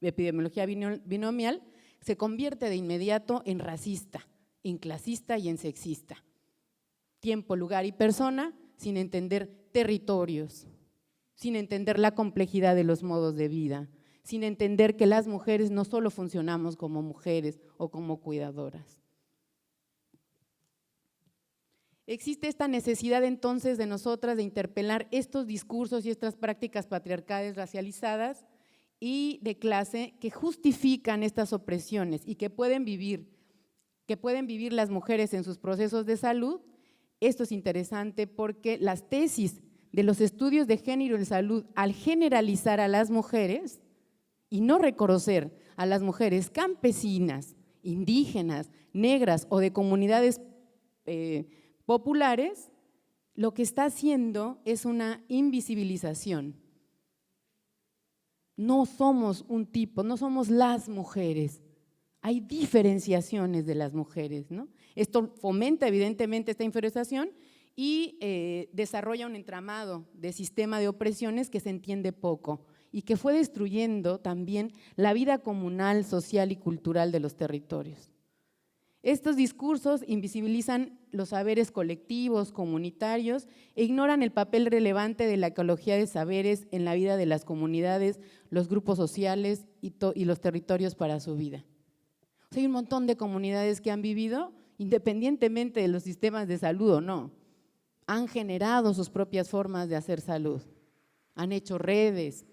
C: epidemiología binomial, se convierte de inmediato en racista, en clasista y en sexista. Tiempo, lugar y persona, sin entender territorios, sin entender la complejidad de los modos de vida, sin entender que las mujeres no solo funcionamos como mujeres o como cuidadoras. Existe esta necesidad entonces de nosotras de interpelar estos discursos y estas prácticas patriarcales racializadas y de clase que justifican estas opresiones y que pueden vivir las mujeres en sus procesos de salud. Esto es interesante porque las tesis de los estudios de género en salud, al generalizar a las mujeres y no reconocer a las mujeres campesinas, indígenas, negras o de comunidades populares, lo que está haciendo es una invisibilización. No somos un tipo, no somos las mujeres. Hay diferenciaciones de las mujeres, ¿no? Esto fomenta evidentemente esta inferiorización y desarrolla un entramado de sistema de opresiones que se entiende poco y que fue destruyendo también la vida comunal, social y cultural de los territorios. Estos discursos invisibilizan los saberes colectivos, comunitarios e ignoran el papel relevante de la ecología de saberes en la vida de las comunidades, los grupos sociales y los territorios para su vida. O sea, hay un montón de comunidades que han vivido, independientemente de los sistemas de salud o no, han generado sus propias formas de hacer salud, han hecho redes,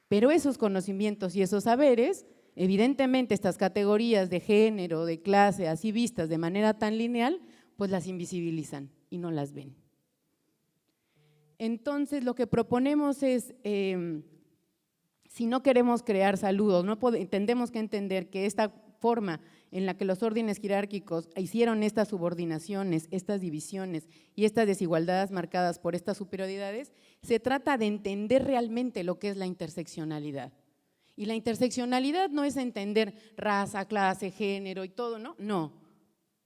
C: pero esos conocimientos y esos saberes, evidentemente estas categorías de género, de clase, así vistas de manera tan lineal, pues las invisibilizan y no las ven. Entonces lo que proponemos es, si no queremos crear salud, tenemos que entender que esta forma en la que los órdenes jerárquicos hicieron estas subordinaciones, estas divisiones y estas desigualdades marcadas por estas superioridades, se trata de entender realmente lo que es la interseccionalidad. Y la interseccionalidad no es entender raza, clase, género y todo, ¿no? No,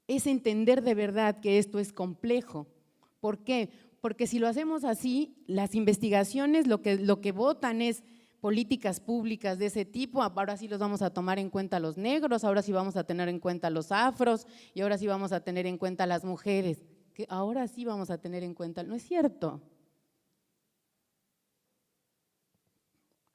C: es entender de verdad que esto es complejo. ¿Por qué? Porque si lo hacemos así, las investigaciones lo que votan es políticas públicas de ese tipo. Ahora sí los vamos a tomar en cuenta los negros, ahora sí vamos a tener en cuenta los afros y ahora sí vamos a tener en cuenta las mujeres. Que ahora sí vamos a tener en cuenta, no es cierto.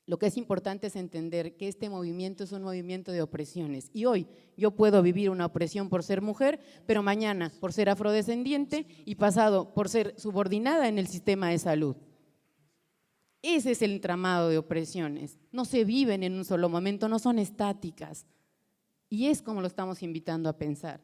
C: Lo que es importante es entender que este movimiento es un movimiento de opresiones y hoy yo puedo vivir una opresión por ser mujer, pero mañana por ser afrodescendiente y pasado por ser subordinada en el sistema de salud. Ese es el entramado de opresiones, no se viven en un solo momento, no son estáticas y es como lo estamos invitando a pensar.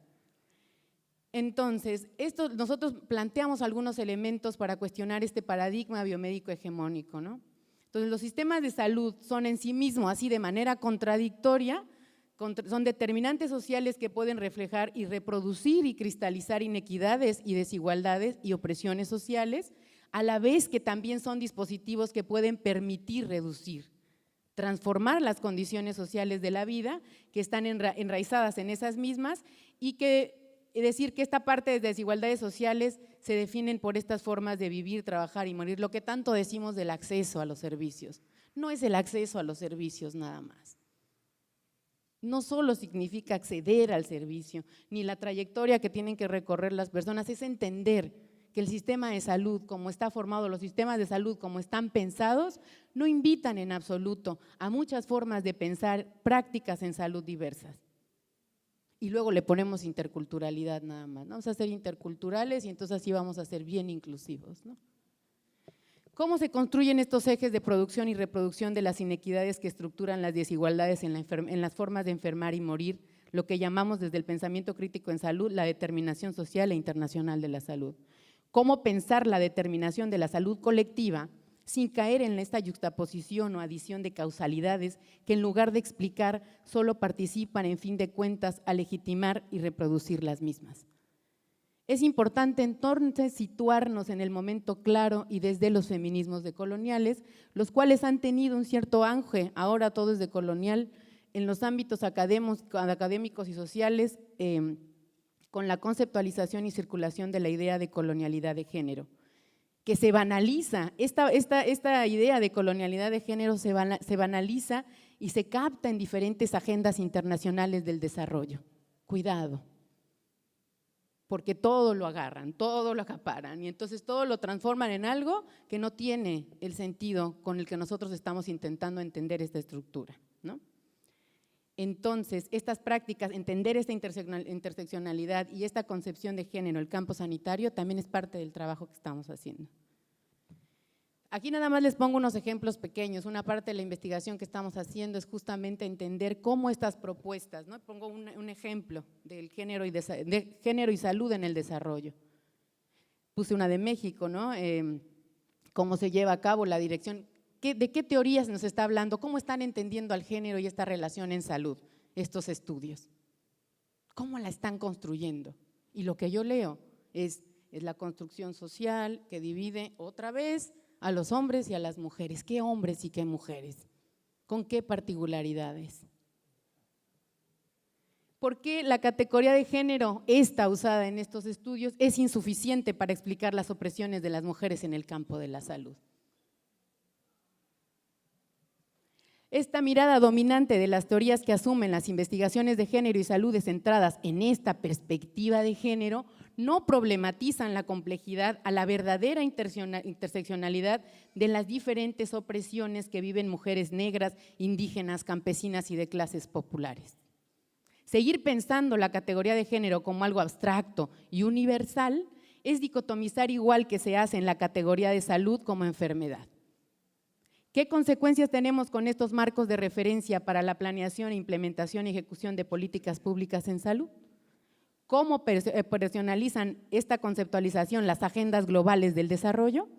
C: Entonces, nosotros planteamos algunos elementos para cuestionar este paradigma biomédico hegemónico, ¿no? Entonces, los sistemas de salud son en sí mismos, así de manera contradictoria, son determinantes sociales que pueden reflejar y reproducir y cristalizar inequidades y desigualdades y opresiones sociales, a la vez que también son dispositivos que pueden permitir reducir, transformar las condiciones sociales de la vida que están enraizadas en esas mismas y que decir que esta parte de desigualdades sociales se definen por estas formas de vivir, trabajar y morir, lo que tanto decimos del acceso a los servicios. No es el acceso a los servicios nada más. No solo significa acceder al servicio, ni la trayectoria que tienen que recorrer las personas, es entender que el sistema de salud, como está formado, los sistemas de salud como están pensados, no invitan en absoluto a muchas formas de pensar prácticas en salud diversas. Y luego le ponemos interculturalidad nada más, ¿no? Vamos a ser interculturales y entonces así vamos a ser bien inclusivos, ¿no? ¿Cómo se construyen estos ejes de producción y reproducción de las inequidades que estructuran las desigualdades en las formas de enfermar y morir, lo que llamamos desde el pensamiento crítico en salud la determinación social e internacional de la salud? ¿Cómo pensar la determinación de la salud colectiva sin caer en esta yuxtaposición o adición de causalidades que en lugar de explicar solo participan en fin de cuentas a legitimar y reproducir las mismas? Es importante entonces situarnos en el momento claro y desde los feminismos decoloniales, los cuales han tenido un cierto auge, ahora todo es decolonial, en los ámbitos académicos y sociales, con la conceptualización y circulación de la idea de colonialidad de género, que se banaliza, esta idea de colonialidad de género se banaliza y se capta en diferentes agendas internacionales del desarrollo. Cuidado, porque todo lo agarran, todo lo acaparan y entonces todo lo transforman en algo que no tiene el sentido con el que nosotros estamos intentando entender esta estructura, ¿no? Entonces, estas prácticas, entender esta interseccionalidad y esta concepción de género, el campo sanitario, también es parte del trabajo que estamos haciendo. Aquí nada más les pongo unos ejemplos pequeños. Una parte de la investigación que estamos haciendo es justamente entender cómo estas propuestas, ¿no? Pongo un ejemplo del género y salud en el desarrollo. Puse una de México, ¿no? Cómo se lleva a cabo la dirección. ¿De qué teorías nos está hablando? ¿Cómo están entendiendo al género y esta relación en salud, estos estudios? ¿Cómo la están construyendo? Y lo que yo leo es la construcción social que divide otra vez a los hombres y a las mujeres. ¿Qué hombres y qué mujeres? ¿Con qué particularidades? ¿Por qué la categoría de género, esta usada en estos estudios, es insuficiente para explicar las opresiones de las mujeres en el campo de la salud? Esta mirada dominante de las teorías que asumen las investigaciones de género y salud centradas en esta perspectiva de género no problematizan la complejidad a la verdadera interseccionalidad de las diferentes opresiones que viven mujeres negras, indígenas, campesinas y de clases populares. Seguir pensando la categoría de género como algo abstracto y universal es dicotomizar igual que se hace en la categoría de salud como enfermedad. ¿Qué consecuencias tenemos con estos marcos de referencia para la planeación, implementación y ejecución de políticas públicas en salud? ¿Cómo personalizan esta conceptualización las agendas globales del desarrollo?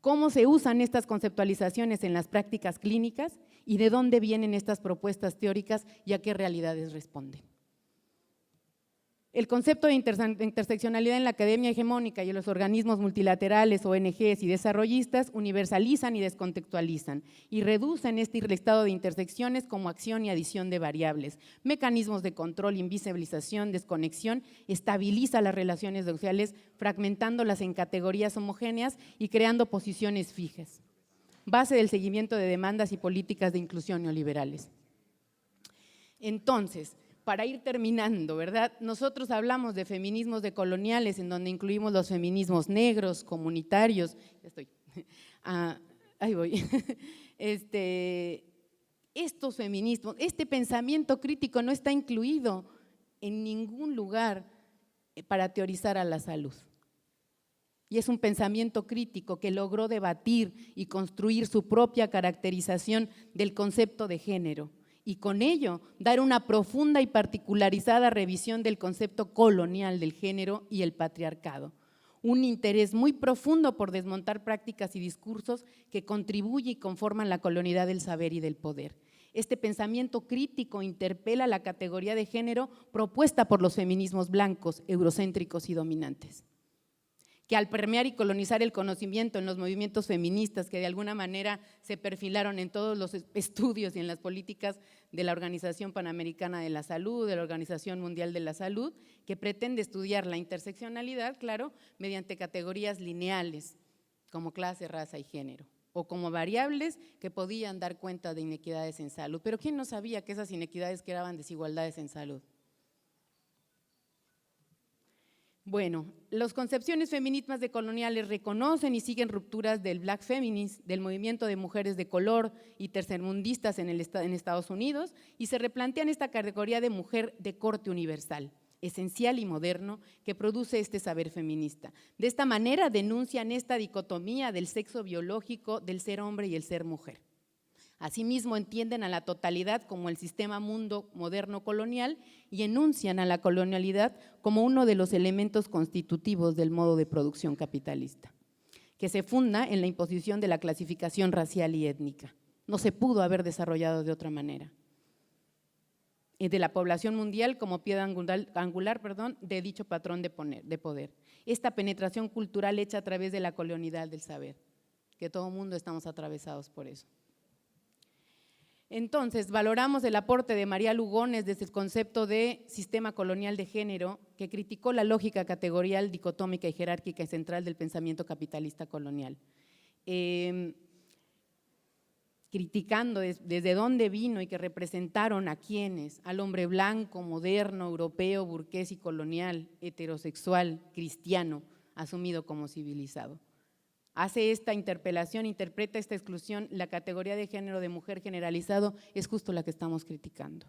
C: ¿Cómo se usan estas conceptualizaciones en las prácticas clínicas? ¿Y de dónde vienen estas propuestas teóricas y a qué realidades responden? El concepto de interseccionalidad en la academia hegemónica y en los organismos multilaterales, ONGs y desarrollistas universalizan y descontextualizan y reducen este listado de intersecciones como acción y adición de variables, mecanismos de control, invisibilización, desconexión, estabiliza las relaciones sociales fragmentándolas en categorías homogéneas y creando posiciones fijas, base del seguimiento de demandas y políticas de inclusión neoliberales. Entonces, para ir terminando, ¿verdad? Nosotros hablamos de feminismos decoloniales en donde incluimos los feminismos negros, comunitarios, ya estoy, ahí voy, estos feminismos, este pensamiento crítico no está incluido en ningún lugar para teorizar a la salud. Y es un pensamiento crítico que logró debatir y construir su propia caracterización del concepto de género. Y con ello dar una profunda y particularizada revisión del concepto colonial del género y el patriarcado. Un interés muy profundo por desmontar prácticas y discursos que contribuyen y conforman la colonialidad del saber y del poder. Este pensamiento crítico interpela la categoría de género propuesta por los feminismos blancos, eurocéntricos y dominantes, que al permear y colonizar el conocimiento en los movimientos feministas que de alguna manera se perfilaron en todos los estudios y en las políticas de la Organización Panamericana de la Salud, de la Organización Mundial de la Salud, que pretende estudiar la interseccionalidad, claro, mediante categorías lineales como clase, raza y género, o como variables que podían dar cuenta de inequidades en salud. Pero ¿quién no sabía que esas inequidades creaban desigualdades en salud? Bueno, las concepciones feministas decoloniales reconocen y siguen rupturas del Black Feminism, del movimiento de mujeres de color y tercermundistas en Estados Unidos, y se replantean esta categoría de mujer de corte universal, esencial y moderno, que produce este saber feminista. De esta manera denuncian esta dicotomía del sexo biológico, del ser hombre y el ser mujer. Asimismo, entienden a la totalidad como el sistema mundo moderno colonial y enuncian a la colonialidad como uno de los elementos constitutivos del modo de producción capitalista, que se funda en la imposición de la clasificación racial y étnica. No se pudo haber desarrollado de otra manera. De la población mundial como piedra angular de dicho patrón de poder. Esta penetración cultural hecha a través de la colonialidad del saber, que todo el mundo estamos atravesados por eso. Entonces, valoramos el aporte de María Lugones desde el concepto de sistema colonial de género, que criticó la lógica categorial, dicotómica y jerárquica y central del pensamiento capitalista colonial. Criticando desde dónde vino y que representaron a quienes, al hombre blanco, moderno, europeo, burgués y colonial, heterosexual, cristiano, asumido como civilizado. Hace esta interpelación, interpreta esta exclusión, la categoría de género de mujer generalizado es justo la que estamos criticando.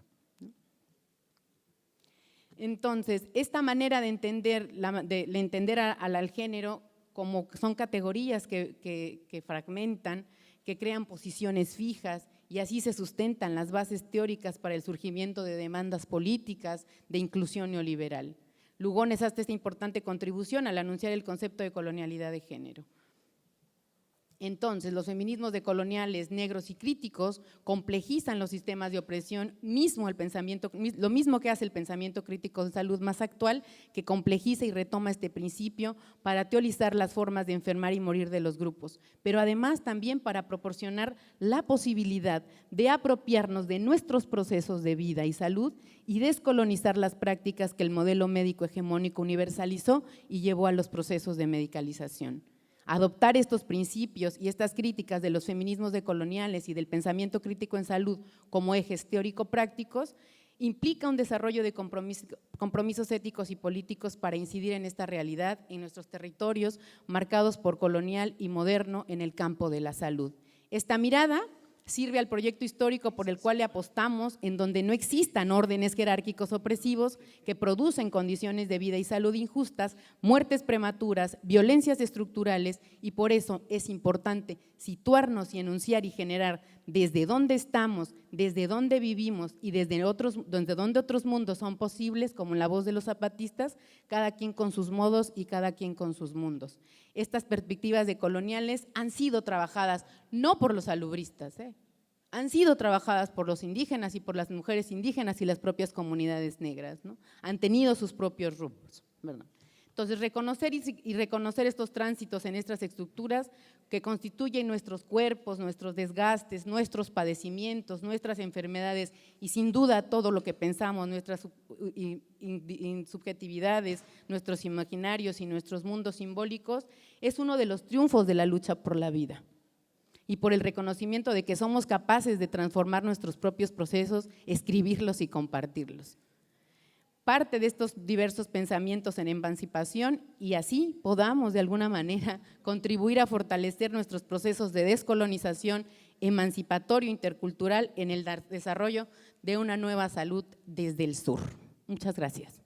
C: Entonces, esta manera de entender, al género como son categorías que fragmentan, que crean posiciones fijas y así se sustentan las bases teóricas para el surgimiento de demandas políticas de inclusión neoliberal. Lugones hace esta importante contribución al anunciar el concepto de colonialidad de género. Entonces, los feminismos decoloniales, negros y críticos complejizan los sistemas de opresión, lo mismo que hace el pensamiento crítico de salud más actual, que complejiza y retoma este principio para teorizar las formas de enfermar y morir de los grupos, pero además también para proporcionar la posibilidad de apropiarnos de nuestros procesos de vida y salud y descolonizar las prácticas que el modelo médico hegemónico universalizó y llevó a los procesos de medicalización. Adoptar estos principios y estas críticas de los feminismos decoloniales y del pensamiento crítico en salud como ejes teórico-prácticos implica un desarrollo de compromisos éticos y políticos para incidir en esta realidad en nuestros territorios marcados por colonial y moderno en el campo de la salud. Esta mirada sirve al proyecto histórico por el cual le apostamos, en donde no existan órdenes jerárquicos opresivos que producen condiciones de vida y salud injustas, muertes prematuras, violencias estructurales, y por eso es importante situarnos y enunciar y generar desde dónde estamos, desde dónde vivimos y desde dónde otros mundos son posibles, como en la voz de los zapatistas, cada quien con sus modos y cada quien con sus mundos. Estas perspectivas decoloniales han sido trabajadas no por los salubristas, han sido trabajadas por los indígenas y por las mujeres indígenas y las propias comunidades negras, ¿no? Han tenido sus propios rubros, ¿verdad? Entonces, reconocer estos tránsitos en estas estructuras que constituyen nuestros cuerpos, nuestros desgastes, nuestros padecimientos, nuestras enfermedades y sin duda todo lo que pensamos, nuestras subjetividades, nuestros imaginarios y nuestros mundos simbólicos, es uno de los triunfos de la lucha por la vida y por el reconocimiento de que somos capaces de transformar nuestros propios procesos, escribirlos y compartirlos. Parte de estos diversos pensamientos en emancipación y así podamos de alguna manera contribuir a fortalecer nuestros procesos de descolonización emancipatorio intercultural en el desarrollo de una nueva salud desde el sur. Muchas gracias.